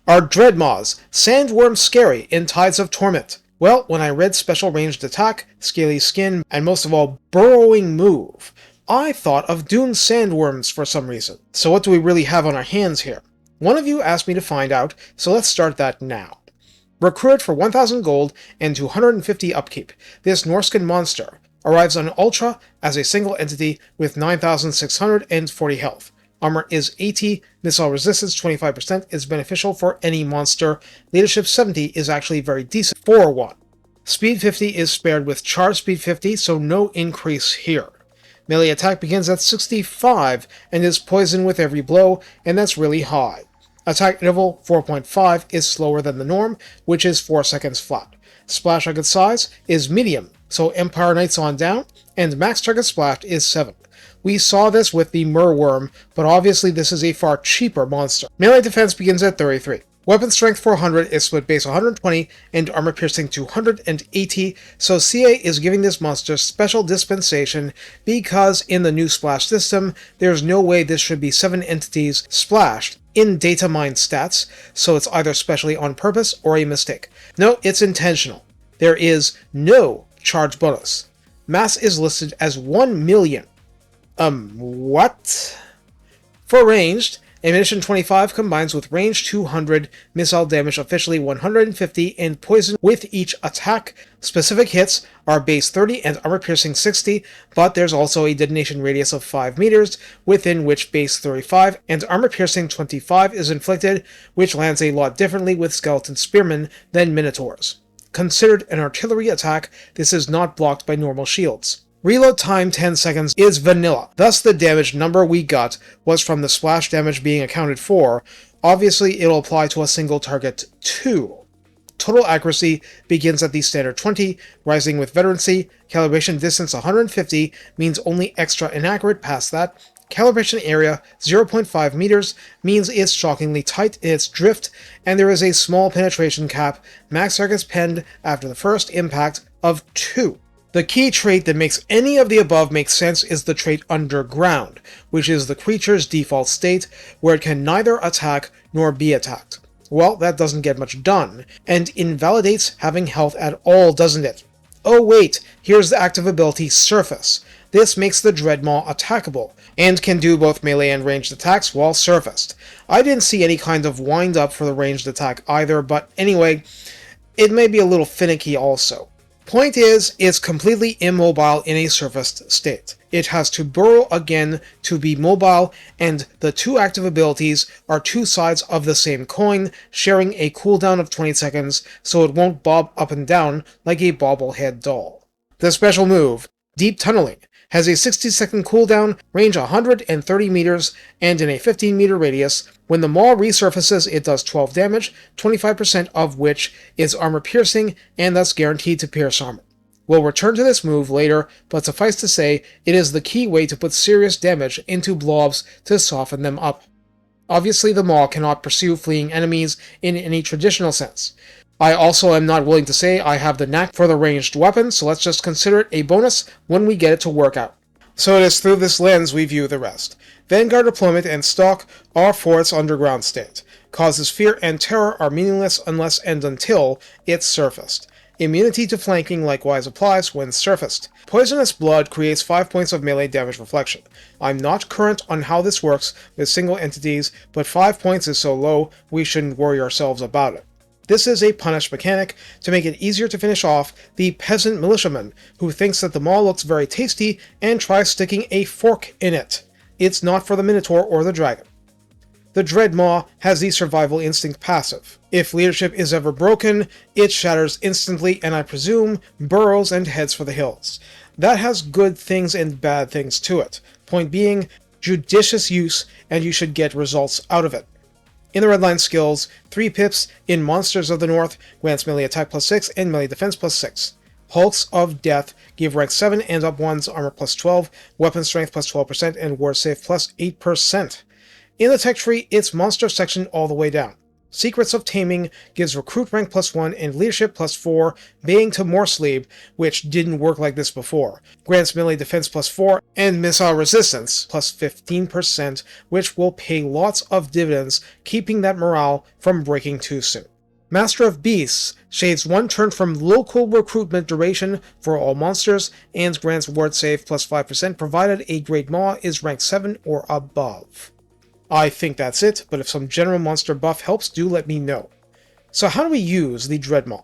Are Dread Maws Sandworm scary in Tides of Torment? Well, when I read special ranged attack, scaly skin, and most of all, burrowing move, I thought of doomed sandworms for some reason. So what do we really have on our hands here? One of you asked me to find out, so let's start that now. Recruited for 1000 gold and 250 upkeep, this Norscan monster arrives on Ultra as a single entity with 9640 health. Armor is 80, missile resistance 25% is beneficial for any monster, leadership 70 is actually very decent for one. Speed 50 is spared with charge speed 50, so no increase here. Melee attack begins at 65 and is poisoned with every blow, and that's really high. Attack interval 4.5 is slower than the norm, which is 4 seconds flat. Splash target size is medium, so Empire Knights on down, and max target splash is 7. We saw this with the Merworm, but obviously this is a far cheaper monster. Melee defense begins at 33. Weapon strength 400 is split base 120 and armor piercing 280, so CA is giving this monster special dispensation because in the new splash system, there's no way this should be 7 entities splashed in data mine stats, so it's either specially on purpose or a mistake. No, it's intentional. There is no charge bonus. Mass is listed as 1 million. What? For ranged, ammunition 25 combines with range 200, missile damage officially 150, and poison with each attack. Specific hits are base 30 and armor piercing 60, but there's also a detonation radius of 5 meters, within which base 35 and armor piercing 25 is inflicted, which lands a lot differently with skeleton spearmen than minotaurs. Considered an artillery attack, this is not blocked by normal shields. Reload time 10 seconds is vanilla, thus the damage number we got was from the splash damage being accounted for. Obviously it'll apply to a single target too. Total accuracy begins at the standard 20, rising with veterancy. Calibration distance 150 means only extra inaccurate past that. Calibration area 0.5 meters means it's shockingly tight in its drift, and there is a small penetration cap, max targets penned after the first impact, of 2. The key trait that makes any of the above make sense is the trait Underground, which is the creature's default state, where it can neither attack nor be attacked. Well, that doesn't get much done, and invalidates having health at all, doesn't it? Oh wait, here's the active ability Surface. This makes the Dread Maw attackable, and can do both melee and ranged attacks while surfaced. I didn't see any kind of wind-up for the ranged attack either, but anyway, it may be a little finicky also. Point is, it's completely immobile in a surfaced state. It has to burrow again to be mobile, and the two active abilities are two sides of the same coin, sharing a cooldown of 20 seconds, so it won't bob up and down like a bobblehead doll. The special move, Deep Tunneling, has a 60-second cooldown, range 130 meters, and in a 15-meter radius. When the maw resurfaces, it does 12 damage, 25% of which is armor piercing, and thus guaranteed to pierce armor. We'll return to this move later, but suffice to say, it is the key way to put serious damage into blobs to soften them up. Obviously, the maw cannot pursue fleeing enemies in any traditional sense. I also am not willing to say I have the knack for the ranged weapon, so let's just consider it a bonus when we get it to work out. So it is through this lens we view the rest. Vanguard deployment and stalk are for its underground state. Causes fear and terror are meaningless unless and until it's surfaced. Immunity to flanking likewise applies when surfaced. Poisonous blood creates 5 points of melee damage reflection. I'm not current on how this works with single entities, but 5 points is so low we shouldn't worry ourselves about it. This is a punish mechanic to make it easier to finish off the peasant militiaman who thinks that the maw looks very tasty and tries sticking a fork in it. It's not for the Minotaur or the Dragon. The Dread Maw has the survival instinct passive. If leadership is ever broken, it shatters instantly and I presume burrows and heads for the hills. That has good things and bad things to it. Point being, judicious use and you should get results out of it. In the redline skills, 3 pips in Monsters of the North grants melee attack plus 6 and melee defense plus 6. Hulks of Death give rank 7 and up 1's armor plus 12, weapon strength plus 12%, and ward save plus 8%. In the tech tree, it's monster section all the way down. Secrets of Taming gives recruit rank +1 and leadership +4, baying to more sleep, which didn't work like this before. Grants melee defense +4 and missile resistance +15%, which will pay lots of dividends, keeping that morale from breaking too soon. Master of Beasts shades 1 turn from local recruitment duration for all monsters and grants ward save +5% provided a Dread Maw is rank 7 or above. I think that's it, but if some general monster buff helps, do let me know. So how do we use the Dread Maw?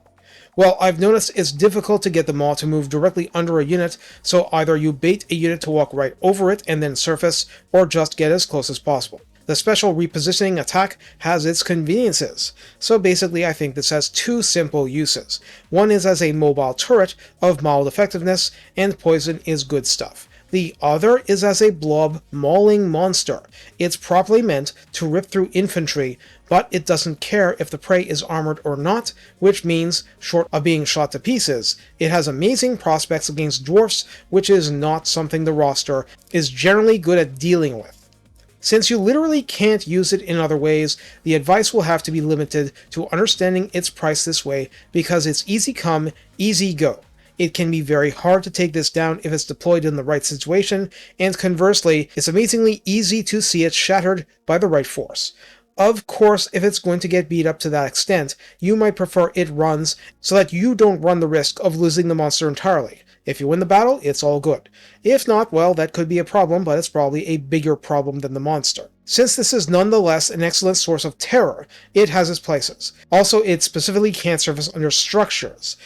Well, I've noticed it's difficult to get the Maw to move directly under a unit, so either you bait a unit to walk right over it and then surface, or just get as close as possible. The special repositioning attack has its conveniences, so basically I think this has 2 simple uses. One is as a mobile turret of mild effectiveness, and poison is good stuff. The other is as a blob mauling monster. It's properly meant to rip through infantry, but it doesn't care if the prey is armored or not, which means, short of being shot to pieces, it has amazing prospects against dwarfs, which is not something the roster is generally good at dealing with. Since you literally can't use it in other ways, the advice will have to be limited to understanding its price this way because it's easy come, easy go. It can be very hard to take this down if it's deployed in the right situation, and conversely, it's amazingly easy to see it shattered by the right force. Of course, if it's going to get beat up to that extent, you might prefer it runs so that you don't run the risk of losing the monster entirely. If you win the battle, it's all good. If not, well, that could be a problem, but it's probably a bigger problem than the monster. Since this is nonetheless an excellent source of terror, it has its places. Also, it specifically can't surface under structures.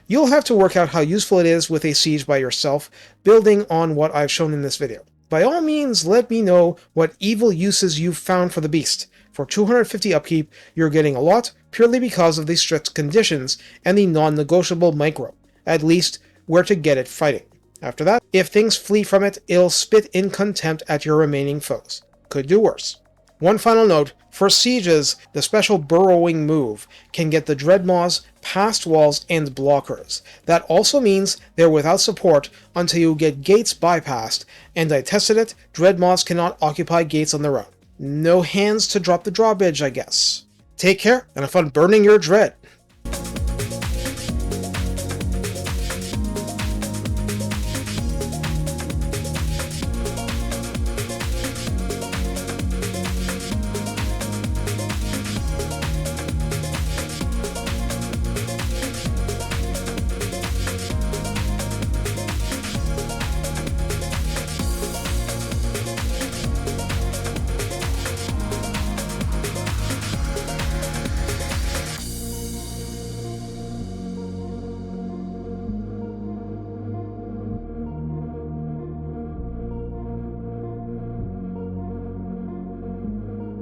You'll have to work out how useful it is with a siege by yourself, building on what I've shown in this video. By all means, let me know what evil uses you've found for the beast. For 250 upkeep, you're getting a lot, purely because of the strict conditions and the non-negotiable micro. At least, where to get it fighting. After that, if things flee from it, it'll spit in contempt at your remaining foes. Could do worse. One final note, for sieges, the special burrowing move can get the Dread Maws past walls and blockers. That also means they're without support until you get gates bypassed, and I tested it, Dread Maws cannot occupy gates on their own. No hands to drop the drawbridge, I guess. Take care, and have fun burning your dread.